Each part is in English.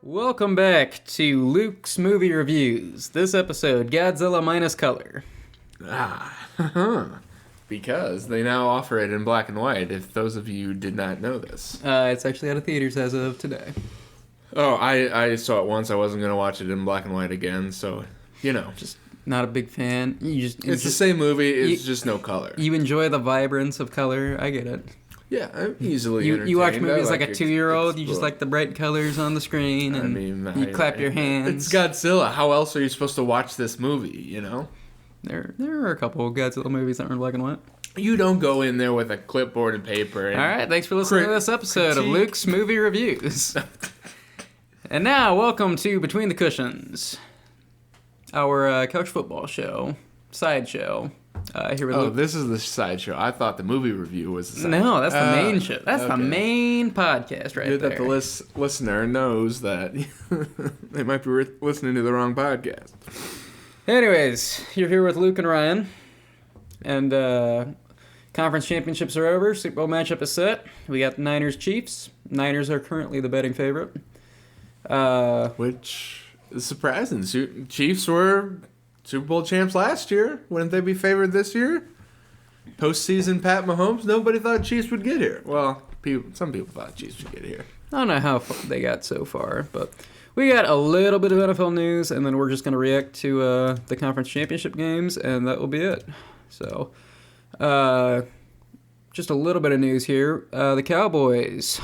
Welcome back to Luke's Movie Reviews. This episode, Godzilla minus color. Because they now offer it in black and white, if those of you did not know this. It's actually out of theaters as of today. Oh, I saw it once. I wasn't going to watch it in black and white again, so, you know. Just not a big fan. It's the same movie, it's just no color. You enjoy the vibrance of color, I get it. Yeah, I'm easily entertained. You watch movies like a 2-year-old, you just like the bright colors on the screen, and you clap your hands. It's Godzilla. How else are you supposed to watch this movie, you know? There are a couple of Godzilla movies that are in black and white. You don't go in there with a clipboard and paper. And all right, thanks for listening to this episode of Luke's Movie Reviews. And now, welcome to Between the Cushions, our couch football show, sideshow. Here with Luke. This is the sideshow. I thought the movie review was the sideshow. No, that's the main show. That's the main podcast right there. That the listener knows that they might be listening to the wrong podcast. Anyways, you're here with Luke and Ryan, and conference championships are over. Super Bowl matchup is set. We got the Niners-Chiefs. Niners are currently the betting favorite. Which is surprising. Chiefs were Super Bowl champs last year. Wouldn't they be favored this year? Postseason Pat Mahomes, nobody thought Chiefs would get here. Well, some people thought Chiefs would get here. I don't know how far they got so far, but we got a little bit of NFL news, and then we're just going to react to the conference championship games, and that will be it. So, just a little bit of news here. The Cowboys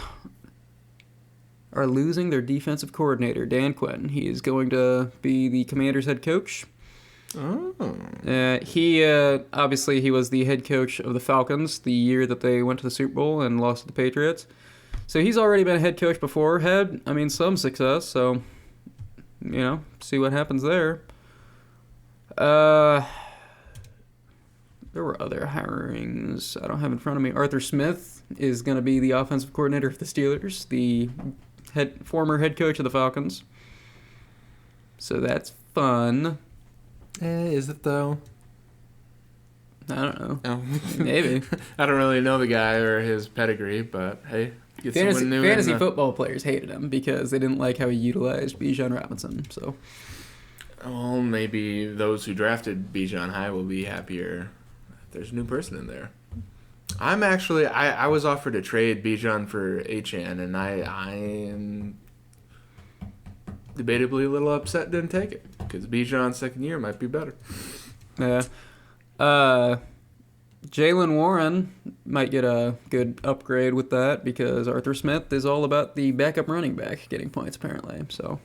are losing their defensive coordinator, Dan Quinn. He is going to be the Commanders' head coach. Oh. He obviously he was the head coach of the Falcons the year that they went to the Super Bowl and lost to the Patriots. So he's already been a head coach before, had some success. So see what happens there. There were other hirings I don't have in front of me. Arthur Smith is going to be the offensive coordinator of the Steelers, the former head coach of the Falcons. So that's fun. Is it though? I don't know. Oh. Maybe. I don't really know the guy or his pedigree, but hey, get someone new. Fantasy football players hated him because they didn't like how he utilized Bijan Robinson. So, well, maybe those who drafted Bijan high will be happier if there's a new person in there. I'm actually I was offered to trade Bijan for Achan, and I am debatably a little upset didn't take it because Bijan's second year might be better. Yeah. Jalen Warren might get a good upgrade with that because Arthur Smith is all about the backup running back getting points apparently. So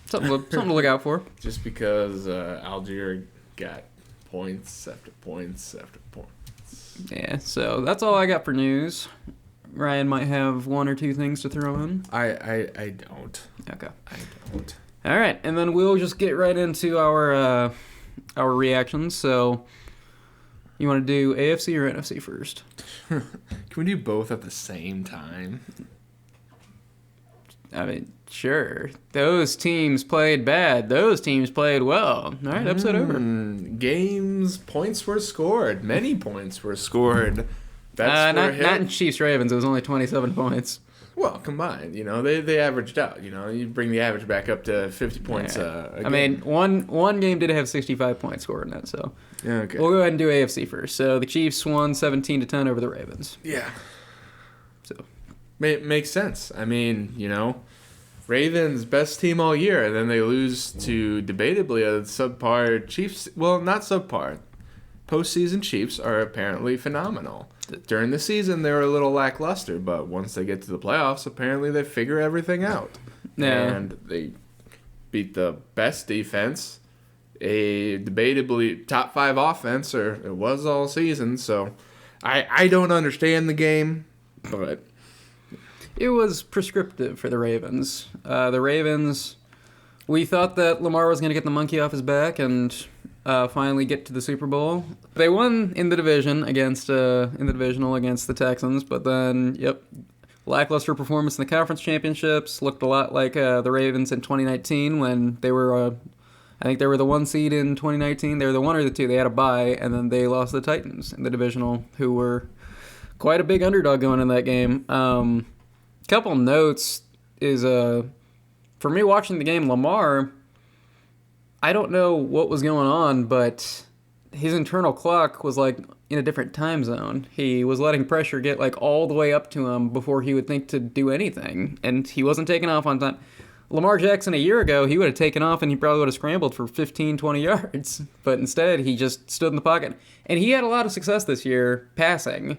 something to look out for. Just because Algier got points after points after points. Yeah. So that's all I got for news. Ryan might have one or two things to throw in. I don't. Okay. I don't. All right, and then we'll just get right into our reactions. So, you want to do AFC or NFC first? Can we do both at the same time? I mean, sure. Those teams played bad. Those teams played well. All right, episode over. Points were scored. Many points were scored. Not in Chiefs-Ravens. It was only 27 points. Well, combined, they averaged out. You bring the average back up to 50 points a game. I mean, one game did have 65 points scored in it, so okay. We'll go ahead and do AFC first. So the Chiefs won 17-10 over the Ravens. Yeah. So makes sense. I mean, Ravens best team all year, and then they lose to debatably a subpar Chiefs. Well, not subpar. Postseason Chiefs are apparently phenomenal. During the season, they were a little lackluster, but once they get to the playoffs, apparently they figure everything out. Yeah. And they beat the best defense, a debatably top 5 offense, or it was all season. So I don't understand the game, but it was prescriptive for the Ravens. The Ravens, we thought that Lamar was going to get the monkey off his back and finally get to the Super Bowl. They won in the division against the Texans, but then lackluster performance in the conference championships. Looked a lot like the Ravens in 2019 when they were I think they were the 1 seed in 2019. They were the 1 or the 2. They had a bye, and then they lost to the Titans in the divisional, who were quite a big underdog going in that game. Couple notes is for me watching the game, Lamar, I don't know what was going on, but his internal clock was like in a different time zone. He was letting pressure get like all the way up to him before he would think to do anything, and he wasn't taking off on time. Lamar Jackson a year ago, he would have taken off and he probably would have scrambled for 15, 20 yards. But instead, he just stood in the pocket. And he had a lot of success this year passing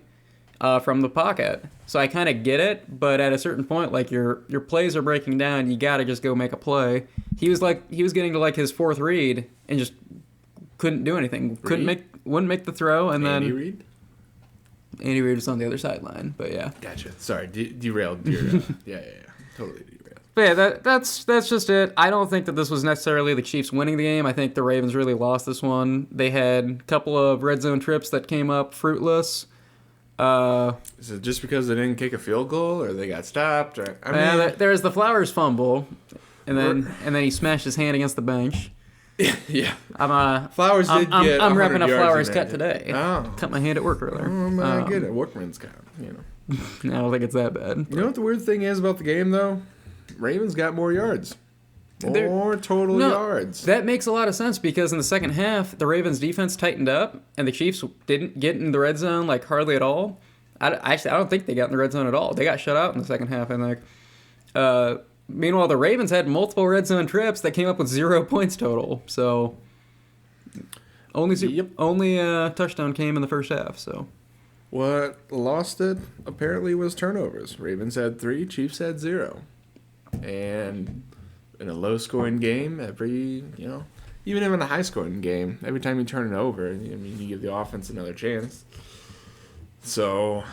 from the pocket. So I kind of get it, but at a certain point, like your plays are breaking down, you got to just go make a play. He was getting to like his fourth read and just couldn't do anything. Wouldn't make the throw, and Andy then Reid? Andy Reid was on the other sideline, but yeah. Gotcha. Sorry, derailed your yeah. Totally derailed. But yeah, that's just it. I don't think that this was necessarily the Chiefs winning the game. I think the Ravens really lost this one. They had a couple of red zone trips that came up fruitless. Is it just because they didn't kick a field goal, or they got stopped? Or there was the Flowers fumble, and then he smashed his hand against the bench. Yeah. Flowers did get I'm repping a 100 Flowers yards in cut there. today. Oh. Cut my hand at work earlier. Oh my goodness, workman's comp. I don't think it's that bad. You know what the weird thing is about the game though? Ravens got more yards. More total yards. That makes a lot of sense because in the second half, the Ravens defense tightened up, and the Chiefs didn't get in the red zone like hardly at all. I don't think they got in the red zone at all. They got shut out in the second half, and meanwhile, the Ravens had multiple red zone trips that came up with 0 points total. So only touchdown came in the first half. So what lost it apparently was turnovers. Ravens had 3, Chiefs had 0, and in a low-scoring game, even in a high-scoring game, every time you turn it over, you give the offense another chance. So,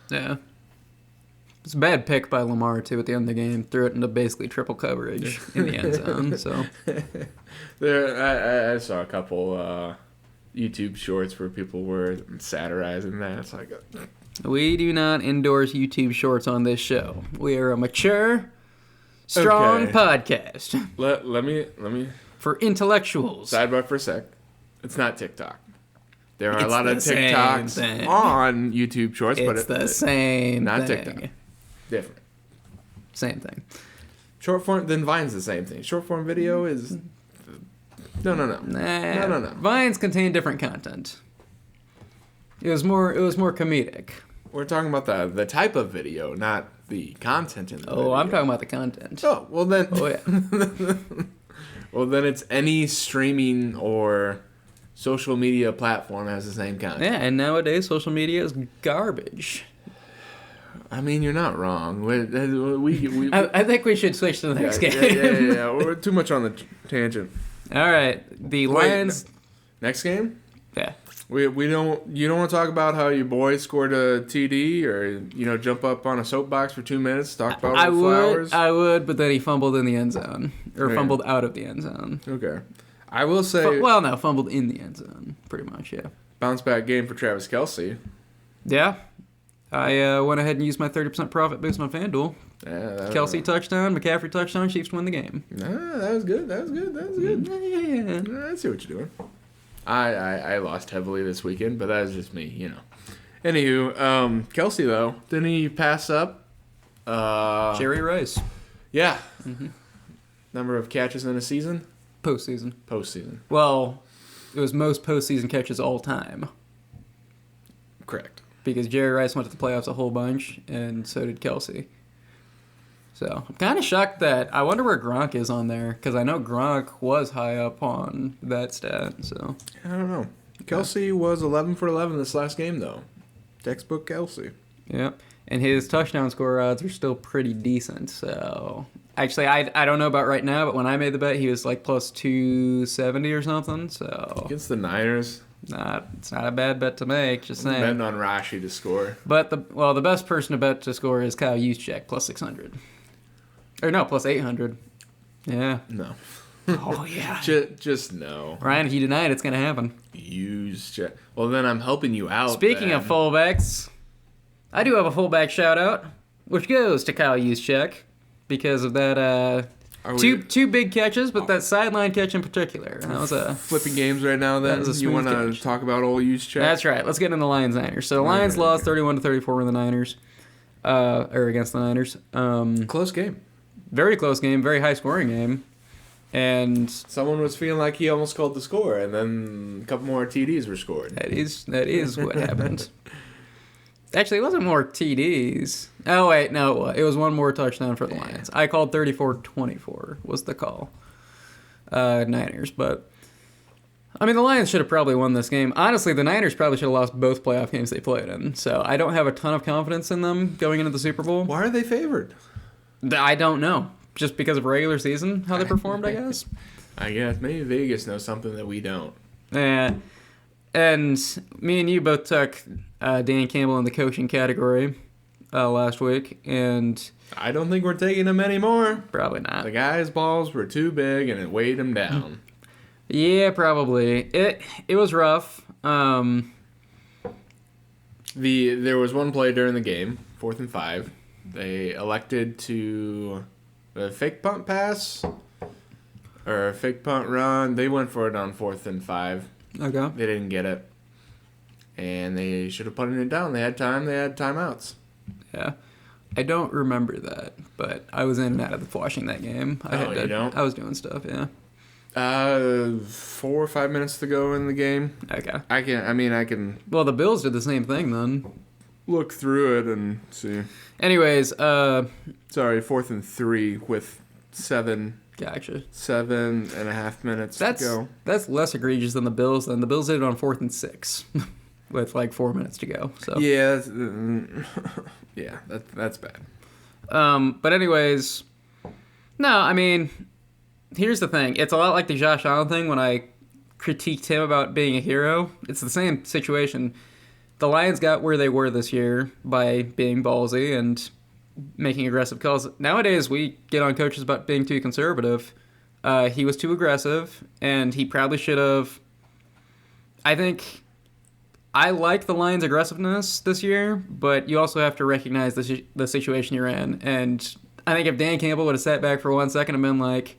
yeah. It's a bad pick by Lamar, too, at the end of the game. Threw it into basically triple coverage in the end zone. So I saw a couple YouTube shorts where people were satirizing that. It's like... We do not endorse YouTube shorts on this show. We are a mature, strong podcast. Let me... For intellectuals. Sidebar for a sec. It's not TikTok. There are a lot of the TikToks on YouTube shorts, but it's the same not thing. TikTok. Different. Same thing. Short form, then Vine's the same thing. Short form video is... No. No. Vines contain different content. It was more comedic. We're talking about the type of video, not the content in the video. Oh, I'm talking about the content. Oh, well then... Oh, yeah. Well, then it's any streaming or social media platform has the same content. Yeah, and nowadays social media is garbage. I mean, you're not wrong. I think we should switch to the next game. Yeah. We're too much on the tangent. All right, the Lions. Next game? Yeah. You don't want to talk about how your boy scored a TD or jump up on a soapbox for 2 minutes, talk about Flowers? I would, but then he fumbled in the end zone or fumbled out of the end zone. Okay. I will say fumbled in the end zone, pretty much, yeah. Bounce back game for Travis Kelce. Yeah. I went ahead and used my 30% profit boost on FanDuel. Yeah, Kelsey touchdown, McCaffrey touchdown, Chiefs win the game. Nah, that was good. Yeah. I see what you're doing. I lost heavily this weekend, but that was just me, Anywho, Kelsey, though, didn't he pass up? Jerry Rice. Yeah. Mm-hmm. Number of catches in a season? Postseason. Well, it was most postseason catches all time. Correct. Because Jerry Rice went to the playoffs a whole bunch, and so did Kelsey. So I'm kind of shocked that I wonder where Gronk is on there, because I know Gronk was high up on that stat. So I don't know. Kelsey was 11 for 11 this last game, though. Textbook Kelsey. Yep. And his touchdown score odds are still pretty decent. So actually, I don't know about right now, but when I made the bet, he was like plus 270 or something. So against the Niners. It's not a bad bet to make. Just saying. Betting on Rashi to score. But the best person to bet to score is Kyle Juszczyk plus 600. Or no, plus 800. Yeah. No. Oh yeah. Just no. Ryan, if you deny it, it's gonna happen. Juszczyk. Well, then I'm helping you out. Speaking of fullbacks, I do have a fullback shout out, which goes to Kyle Juszczyk because of that. Two big catches, but that sideline catch in particular. That was a flipping games right now. Then you want to talk about old Juszczyk? That's right. Let's get into the Lions-Niners. So the Lions lost 31-34 with the Niners, or against the Niners. Close game. very close game, very high scoring game. And someone was feeling like he almost called the score, and then a couple more TDs were scored. that is what happened. Actually, it wasn't more TDs. Oh, wait, no, it was one more touchdown for the Lions. I called 34-24 was the call. Niners, but I mean, the Lions should have probably won this game. Honestly, the Niners probably should have lost both playoff games they played in. So I don't have a ton of confidence in them going into the Super Bowl. Why are they favored? I don't know. Just because of regular season, how they performed, I guess. I guess. Maybe Vegas knows something that we don't. Yeah. And me and you both took Dan Campbell in the coaching category last week, and I don't think we're taking him anymore. Probably not. The guy's balls were too big, and it weighed him down. Yeah, probably. It was rough. There was one play during the game, 4th and 5. They elected to a fake punt pass or a fake punt run. They went for it on 4th and 5. Okay. They didn't get it, and they should have punted it down. They had time. They had timeouts. Yeah. I don't remember that, but I was in and out of watching that game. You don't? I was doing stuff, yeah. 4 or 5 minutes to go in the game. Okay. I can Well, the Bills did the same thing then. look through it and see. Anyways, Sorry, 4th and 3 with 7.5 minutes to go. That's less egregious than the Bills. Then the Bills did it on 4th and 6 with like 4 minutes to go. So Yeah, that's bad. But anyways, no, I mean, here's the thing. It's a lot like the Josh Allen thing when I critiqued him about being a hero. It's the same situation. The Lions got where they were this year by being ballsy and making aggressive calls. Nowadays, we get on coaches about being too conservative. He was too aggressive, and he probably should have. I think I like the Lions' aggressiveness this year, but you also have to recognize the situation you're in. And I think if Dan Campbell would have sat back for 1 second and been like,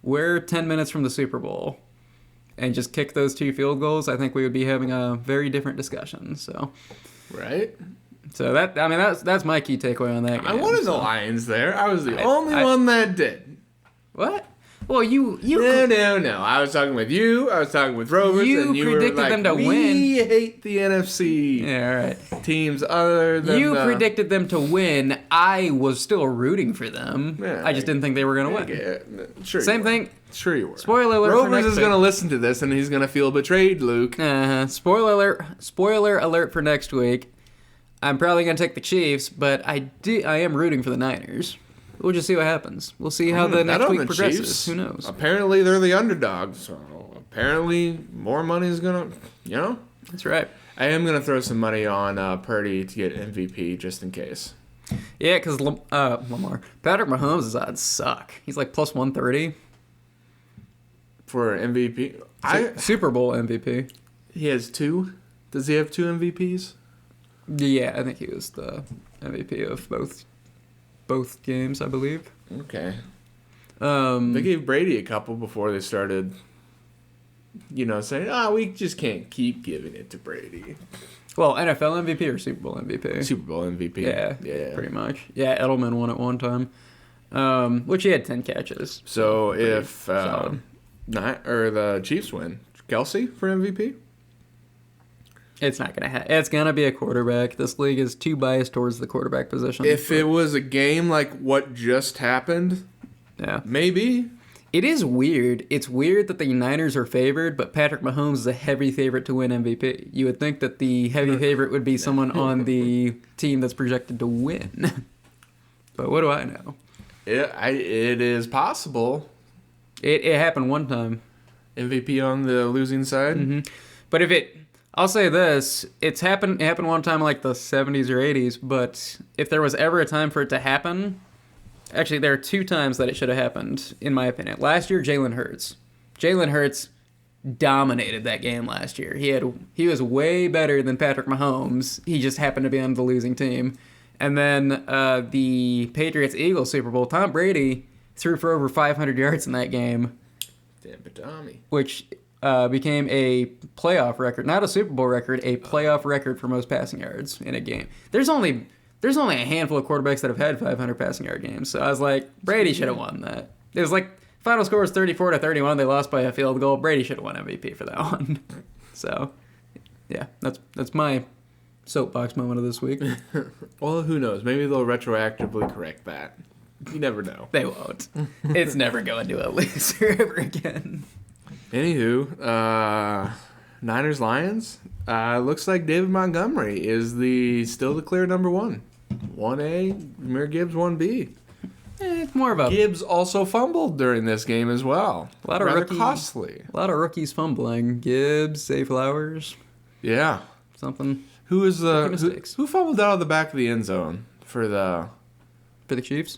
we're 10 minutes from the Super Bowl, and just kicked those 2 field goals, I think we would be having a very different discussion. So, Right? So that's my key takeaway on that game. I wanted the Lions there. I was the only one that did. What? Well, you No. I was talking with you. I was talking with Rovers, You and you were predicted like, them to we win." hate the NFC Yeah, all right. teams other than You the... predicted them to win. I was still rooting for them. Yeah, I just didn't think they were going to win. Yeah, sure. Same thing. Sure you were. Spoiler alert. for Rovers next is going to listen to this, and he's going to feel betrayed, Luke. Spoiler alert. Spoiler alert for next week. I'm probably going to take the Chiefs, but I am rooting for the Niners. We'll just see what happens. We'll see how the next week progresses. Chiefs. Who knows? Apparently, they're the underdogs, so apparently more money is going to, That's right. I am going to throw some money on Purdy to get MVP just in case. Yeah, because Lamar. Patrick Mahomes' odds suck. He's like plus 130. For MVP? Super Bowl MVP. He has 2? Does he have 2 MVPs? Yeah, I think he was the MVP of both games, I believe. Okay. They gave Brady a couple before they started, saying, we just can't keep giving it to Brady. Well, NFL MVP or Super Bowl MVP? Super Bowl MVP. Yeah, pretty much. Yeah, Edelman won at one time, which he had 10 catches. So if the Chiefs win, Kelsey for MVP? It's not going to happen. It's going to be a quarterback. This league is too biased towards the quarterback position. If it was a game like what just happened, yeah, maybe. It is weird. It's weird that the Niners are favored, but Patrick Mahomes is a heavy favorite to win MVP. You would think that the heavy favorite would be someone on the team that's projected to win. But what do I know? It is possible. It happened one time. MVP on the losing side? Mm-hmm. But I'll say this, it happened one time like the 70s or 80s, but if there was ever a time for it to happen, actually there are 2 times that it should have happened, in my opinion. Last year, Jalen Hurts dominated that game last year. He was way better than Patrick Mahomes. He just happened to be on the losing team. And then the Patriots-Eagles Super Bowl, Tom Brady threw for over 500 yards in that game. Damn it, Tommy. Which became a playoff record, not a Super Bowl record, a playoff record for most passing yards in a game. There's only there's only a handful of quarterbacks that have had 500 passing yard games. So I was like, Brady should have won that. It was like, final score was 34-31. They lost by a field goal. Brady should have won MVP for that one. So, yeah, that's my soapbox moment of this week. Well, who knows? Maybe they'll retroactively correct that. You never know. They won't. It's never going to a loser ever again. Anywho, Niners-Lions. Looks like David Montgomery is still the clear number one. 1A, Jahmyr Gibbs 1B. It's more of a... Gibbs also fumbled during this game as well. A lot of rather costly. A lot of rookies fumbling. Gibbs, Zay Flowers. Yeah. Something. Who fumbled out of the back of the end zone for the Chiefs?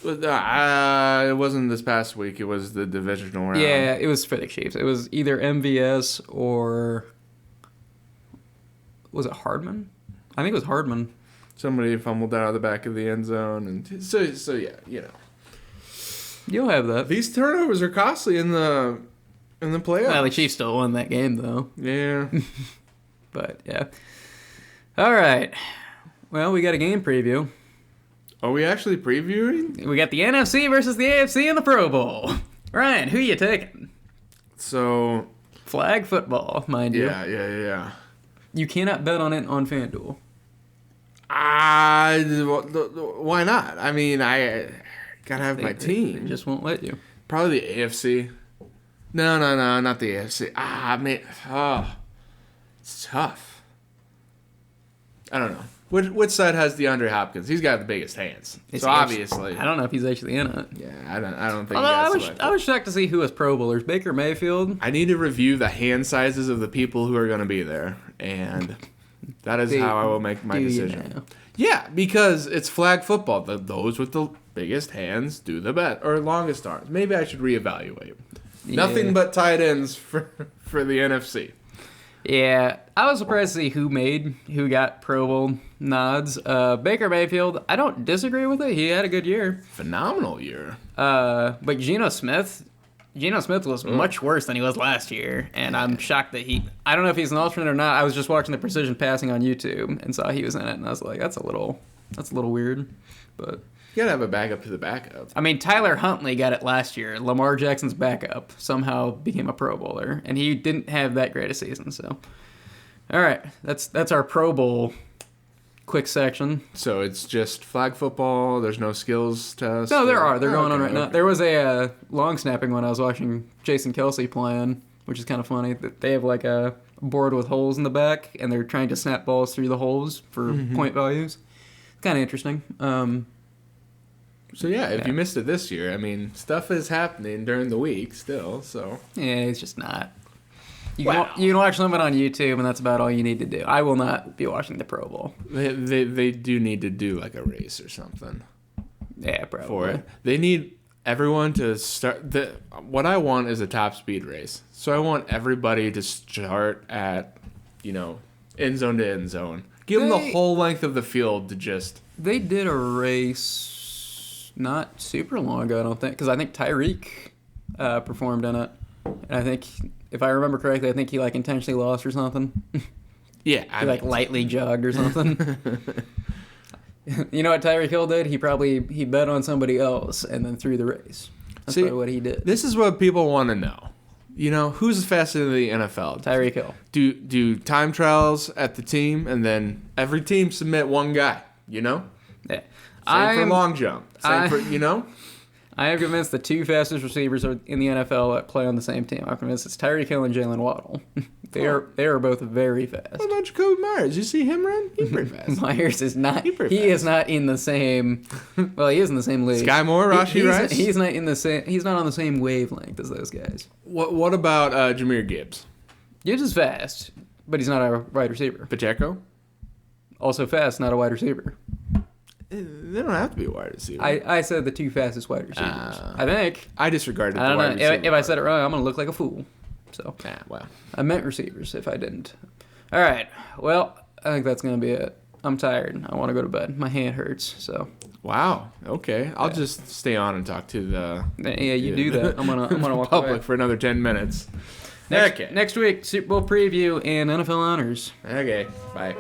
It wasn't this past week. It was the divisional round. Yeah, it was for the Chiefs. It was either MVS or... Was it Hardman? I think it was Hardman. Somebody fumbled out of the back of the end zone, and so yeah, you know. You'll have that. These turnovers are costly in the playoffs. Well, the Chiefs still won that game, though. Yeah. But, yeah. All right. Well, we got a game preview. Are we actually previewing? We got the NFC versus the AFC in the Pro Bowl. Ryan, who you taking? So... Flag football, mind you. Yeah. You cannot bet on it on FanDuel. Why not? I mean, I gotta have my team. They just won't let you. Probably the AFC. No, not the AFC. It's tough. I don't know. Which side has DeAndre Hopkins? He's got the biggest hands. So obviously, I don't know if he's actually in it. Yeah, I don't think. Although I was shocked to see who was Pro Bowlers. Baker Mayfield. I need to review the hand sizes of the people who are going to be there, and that is how I will make my decision. Yeah, because it's flag football. Those with the biggest hands do the bet, or longest arms. Maybe I should reevaluate. Yeah. Nothing but tight ends for the NFC. Yeah, I was surprised to see who got Pro Bowl nods. Baker Mayfield, I don't disagree with it. He had a good year. Phenomenal year. But Geno Smith was much worse than he was last year, and I'm shocked that I don't know if he's an alternate or not. I was just watching the precision passing on YouTube and saw he was in it, and I was like, that's a little weird, but... You gotta have a backup to the backup. I mean, Tyler Huntley got it last year. Lamar Jackson's backup somehow became a Pro Bowler, and he didn't have that great a season. So, all right, that's our Pro Bowl quick section. So it's just flag football. There's no skills test. No, there are. They're going on right now. There was a long snapping one I was watching Jason Kelsey playing, which is kind of funny. They have like a board with holes in the back, and they're trying to snap balls through the holes for point values. Kind of interesting. So yeah, if you missed it this year, I mean, stuff is happening during the week still, so... Yeah, it's just not. You can watch some of it on YouTube, and that's about all you need to do. I will not be watching the Pro Bowl. They do need to do like a race or something. Yeah, probably. For it. They need everyone to start... What I want is a top speed race. So I want everybody to start at, end zone to end zone. Give them the whole length of the field to just... They did a race... Not super long ago, I don't think, because I think Tyreek performed in it, and I think, if I remember correctly, I think he intentionally lost or something. Yeah, he lightly jogged or something. You know what Tyreek Hill did? He bet on somebody else and then threw the race. That's probably what he did. This is what people want to know. Who's faster than the NFL? Tyreek Hill. Do time trials at the team, and then every team submit one guy. Yeah. Same for long jump. I am convinced the two fastest receivers in the NFL that play on the same team. I'm convinced it's Tyreek Hill and Jalen Waddle. They are both very fast. What about Jacoby Myers? You see him run? He's pretty fast. Myers is not. He is not in the same. Well, he is in the same league. Sky Moore, Rashee Rice. He's not in the same. He's not on the same wavelength as those guys. What about Jahmyr Gibbs? Gibbs is fast, but he's not a wide receiver. Pacheco? Also fast, not a wide receiver. They don't have to be a wide receiver. I said the two fastest wide receivers. I think. I disregarded the wide receiver. If I said it wrong, I'm going to look like a fool. So, well. I meant receivers if I didn't. All right. Well, I think that's going to be it. I'm tired. I want to go to bed. My hand hurts, so. Wow. Okay. I'll just stay on and talk to the... Yeah, you do that. I'm gonna walk public away. For another 10 minutes. Next week, Super Bowl preview and NFL honors. Okay. Bye.